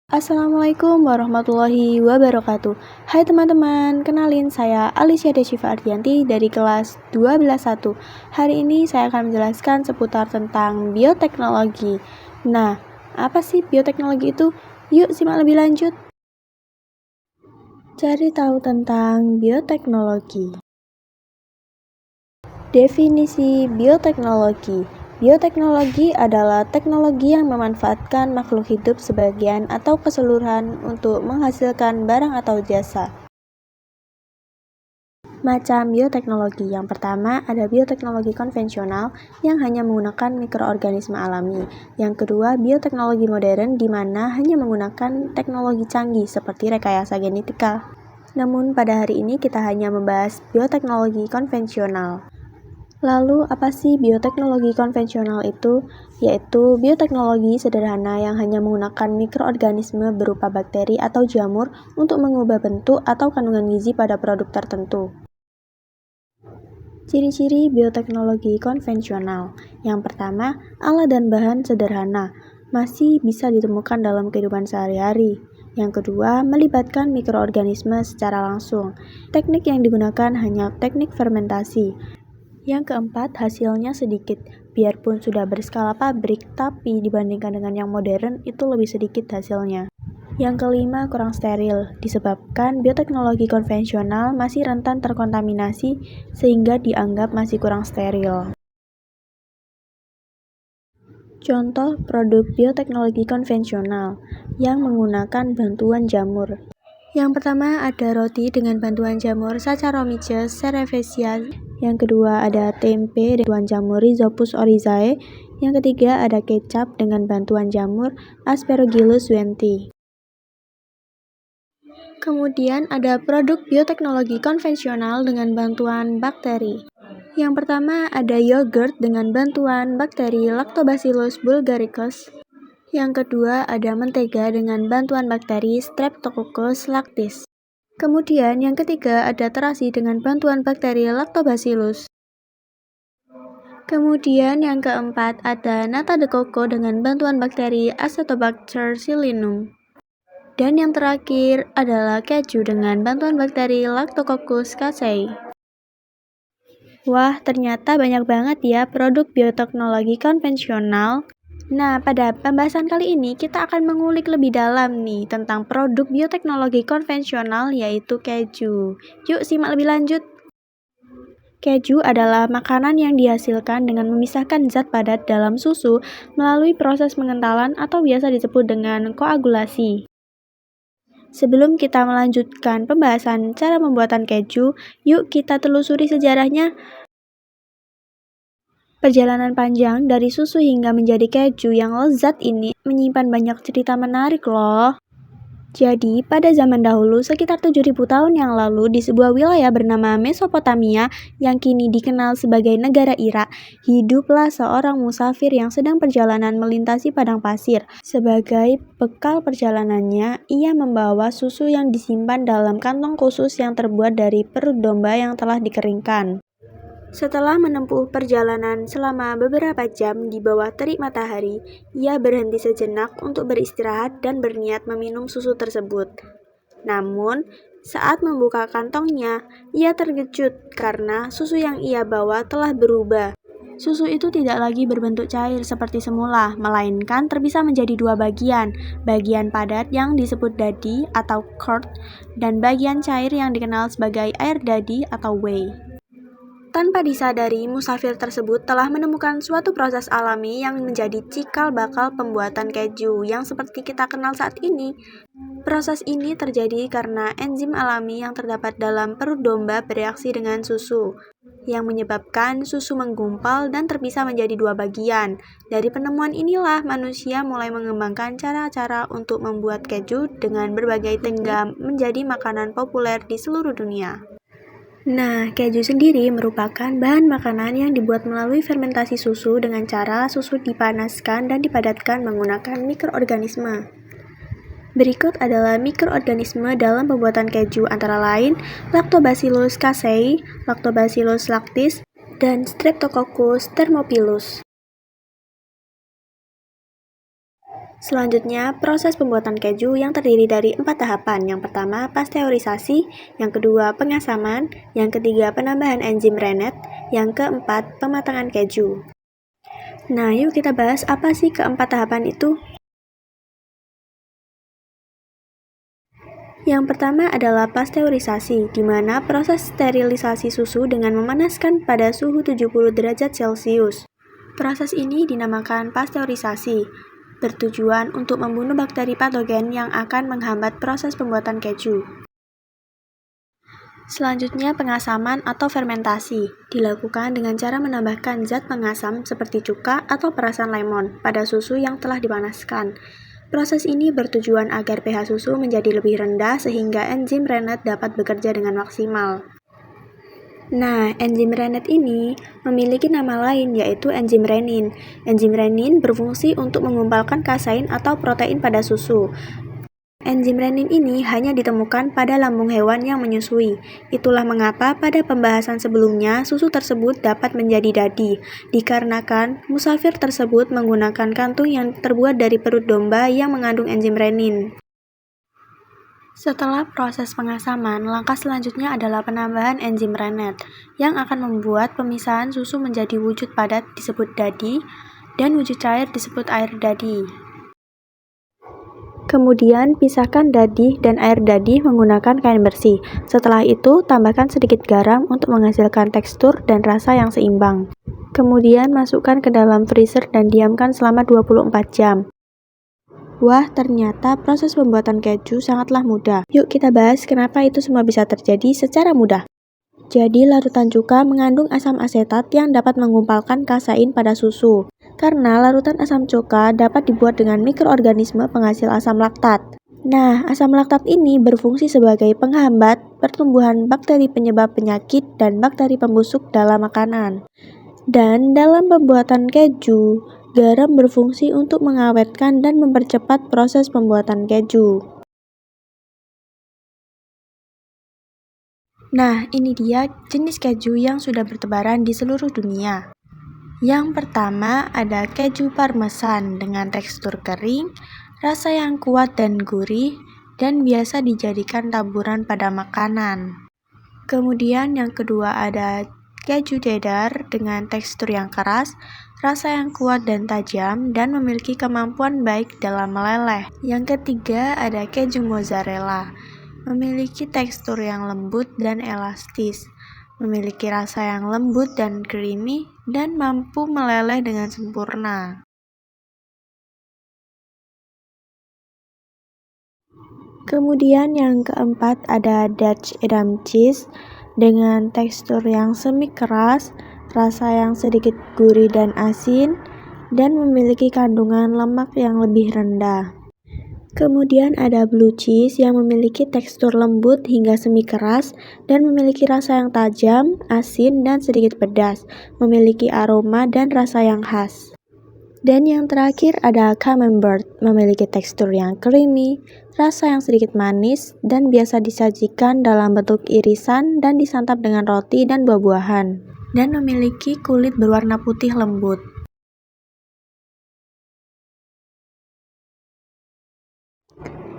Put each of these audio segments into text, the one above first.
Assalamualaikum warahmatullahi wabarakatuh. Hai teman-teman, kenalin saya Alicia Deshiva Ardianti dari kelas 12.1. Hari ini saya akan menjelaskan seputar tentang bioteknologi. Nah, apa sih bioteknologi itu? Yuk simak lebih lanjut. Cari tahu tentang bioteknologi. Definisi bioteknologi. Bioteknologi adalah teknologi yang memanfaatkan makhluk hidup sebagian atau keseluruhan untuk menghasilkan barang atau jasa. Macam bioteknologi yang pertama ada bioteknologi konvensional yang hanya menggunakan mikroorganisme alami. Yang kedua, bioteknologi modern di mana hanya menggunakan teknologi canggih seperti rekayasa genetika. Namun pada hari ini kita hanya membahas bioteknologi konvensional. Lalu, apa sih bioteknologi konvensional itu? Yaitu bioteknologi sederhana yang hanya menggunakan mikroorganisme berupa bakteri atau jamur untuk mengubah bentuk atau kandungan gizi pada produk tertentu. Ciri-ciri bioteknologi konvensional. Yang pertama, alat dan bahan sederhana, masih bisa ditemukan dalam kehidupan sehari-hari. Yang kedua, melibatkan mikroorganisme secara langsung. Teknik yang digunakan hanya teknik fermentasi. Yang keempat, hasilnya sedikit. Biarpun sudah berskala pabrik, tapi dibandingkan dengan yang modern, itu lebih sedikit hasilnya. Yang kelima, kurang steril. Disebabkan bioteknologi konvensional masih rentan terkontaminasi, sehingga dianggap masih kurang steril. Contoh produk bioteknologi konvensional yang menggunakan bantuan jamur. Yang pertama ada roti dengan bantuan jamur Saccharomyces cerevisiae. Yang kedua ada tempe dengan bantuan jamur Rhizopus oryzae. Yang ketiga ada kecap dengan bantuan jamur Aspergillus wendti. Kemudian ada produk bioteknologi konvensional dengan bantuan bakteri. Yang pertama ada yogurt dengan bantuan bakteri Lactobacillus bulgaricus. Yang kedua ada mentega dengan bantuan bakteri Streptococcus lactis. Kemudian yang ketiga ada terasi dengan bantuan bakteri Lactobacillus. Kemudian yang keempat ada nata de coco dengan bantuan bakteri Acetobacter pseudomonas. Dan yang terakhir adalah keju dengan bantuan bakteri Lactococcus casei. Wah, ternyata banyak banget ya produk bioteknologi konvensional. Nah, pada pembahasan kali ini kita akan mengulik lebih dalam nih tentang produk bioteknologi konvensional yaitu keju. Yuk simak lebih lanjut. Keju adalah makanan yang dihasilkan dengan memisahkan zat padat dalam susu melalui proses pengentalan atau biasa disebut dengan koagulasi. Sebelum kita melanjutkan pembahasan cara pembuatan keju, yuk kita telusuri sejarahnya. Perjalanan panjang dari susu hingga menjadi keju yang lezat ini menyimpan banyak cerita menarik loh. Jadi, pada zaman dahulu sekitar 7.000 tahun yang lalu di sebuah wilayah bernama Mesopotamia yang kini dikenal sebagai negara Irak, hiduplah seorang musafir yang sedang perjalanan melintasi padang pasir. Sebagai bekal perjalanannya, ia membawa susu yang disimpan dalam kantong khusus yang terbuat dari perut domba yang telah dikeringkan. Setelah menempuh perjalanan selama beberapa jam di bawah terik matahari, ia berhenti sejenak untuk beristirahat dan berniat meminum susu tersebut. Namun, saat membuka kantongnya, ia terkejut karena susu yang ia bawa telah berubah. Susu itu tidak lagi berbentuk cair seperti semula, melainkan terpisah menjadi dua bagian. Bagian padat yang disebut dadi atau curd, dan bagian cair yang dikenal sebagai air dadi atau whey. Tanpa disadari, musafir tersebut telah menemukan suatu proses alami yang menjadi cikal bakal pembuatan keju yang seperti kita kenal saat ini. Proses ini terjadi karena enzim alami yang terdapat dalam perut domba bereaksi dengan susu, yang menyebabkan susu menggumpal dan terpisah menjadi dua bagian. Dari penemuan inilah manusia mulai mengembangkan cara-cara untuk membuat keju dengan berbagai teknik menjadi makanan populer di seluruh dunia. Nah, keju sendiri merupakan bahan makanan yang dibuat melalui fermentasi susu dengan cara susu dipanaskan dan dipadatkan menggunakan mikroorganisme. Berikut adalah mikroorganisme dalam pembuatan keju antara lain Lactobacillus casei, Lactobacillus lactis, dan Streptococcus thermophilus. Selanjutnya, proses pembuatan keju yang terdiri dari 4 tahapan. Yang pertama, pasteurisasi, yang kedua, pengasaman, yang ketiga, penambahan enzim rennet, yang keempat, pematangan keju. Nah, yuk kita bahas apa sih keempat tahapan itu? Yang pertama adalah pasteurisasi, di mana proses sterilisasi susu dengan memanaskan pada suhu 70 derajat Celcius. Proses ini dinamakan pasteurisasi, bertujuan untuk membunuh bakteri patogen yang akan menghambat proses pembuatan keju. Selanjutnya, pengasaman atau fermentasi dilakukan dengan cara menambahkan zat pengasam seperti cuka atau perasan lemon pada susu yang telah dipanaskan. Proses ini bertujuan agar pH susu menjadi lebih rendah sehingga enzim rennet dapat bekerja dengan maksimal. Nah, enzim rennet ini memiliki nama lain yaitu enzim renin. Enzim renin berfungsi untuk mengumpalkan kasein atau protein pada susu. Enzim renin ini hanya ditemukan pada lambung hewan yang menyusui. Itulah mengapa pada pembahasan sebelumnya susu tersebut dapat menjadi dadi, dikarenakan musafir tersebut menggunakan kantung yang terbuat dari perut domba yang mengandung enzim renin. Setelah proses pengasaman, langkah selanjutnya adalah penambahan enzim rennet, yang akan membuat pemisahan susu menjadi wujud padat disebut dadi, dan wujud cair disebut air dadi. Kemudian, pisahkan dadi dan air dadi menggunakan kain bersih. Setelah itu, tambahkan sedikit garam untuk menghasilkan tekstur dan rasa yang seimbang. Kemudian, masukkan ke dalam freezer dan diamkan selama 24 jam. Wah, ternyata proses pembuatan keju sangatlah mudah. Yuk kita bahas kenapa itu semua bisa terjadi secara mudah. Jadi, larutan cuka mengandung asam asetat yang dapat mengumpalkan kasein pada susu. Karena larutan asam cuka dapat dibuat dengan mikroorganisme penghasil asam laktat. Nah, asam laktat ini berfungsi sebagai penghambat pertumbuhan bakteri penyebab penyakit dan bakteri pembusuk dalam makanan. Dan dalam pembuatan keju, garam berfungsi untuk mengawetkan dan mempercepat proses pembuatan keju. Nah, ini dia jenis keju yang sudah bertebaran di seluruh dunia. Yang pertama ada keju parmesan dengan tekstur kering, rasa yang kuat dan gurih, dan biasa dijadikan taburan pada makanan. Kemudian yang kedua ada keju cheddar dengan tekstur yang keras, rasa yang kuat dan tajam, dan memiliki kemampuan baik dalam meleleh. Yang ketiga ada keju mozzarella, memiliki tekstur yang lembut dan elastis, memiliki rasa yang lembut dan creamy, dan mampu meleleh dengan sempurna. Kemudian yang keempat ada Dutch Edam cheese dengan tekstur yang semi keras, rasa yang sedikit gurih dan asin, dan memiliki kandungan lemak yang lebih rendah. Kemudian ada blue cheese yang memiliki tekstur lembut hingga semi keras dan memiliki rasa yang tajam, asin, dan sedikit pedas, memiliki aroma dan rasa yang khas. Dan yang terakhir ada camembert, memiliki tekstur yang creamy, rasa yang sedikit manis, dan biasa disajikan dalam bentuk irisan dan disantap dengan roti dan buah-buahan, dan memiliki kulit berwarna putih lembut.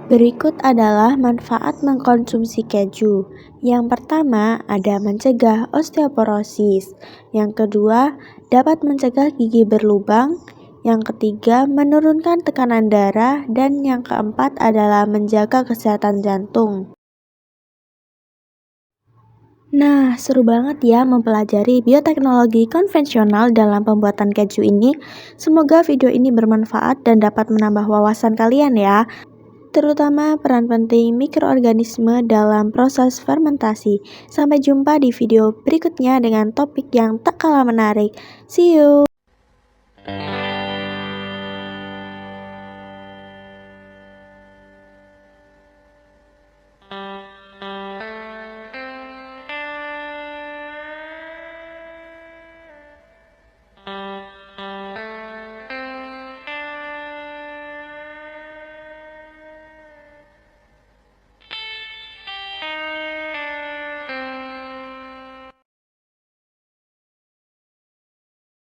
Berikut adalah manfaat mengkonsumsi keju. Yang pertama ada mencegah osteoporosis. Yang kedua dapat mencegah gigi berlubang. Yang ketiga menurunkan tekanan darah. Dan yang keempat adalah menjaga kesehatan jantung. Nah, seru banget ya mempelajari bioteknologi konvensional dalam pembuatan keju ini. Semoga video ini bermanfaat dan dapat menambah wawasan kalian ya, terutama peran penting mikroorganisme dalam proses fermentasi. Sampai jumpa di video berikutnya dengan topik yang tak kalah menarik. See you!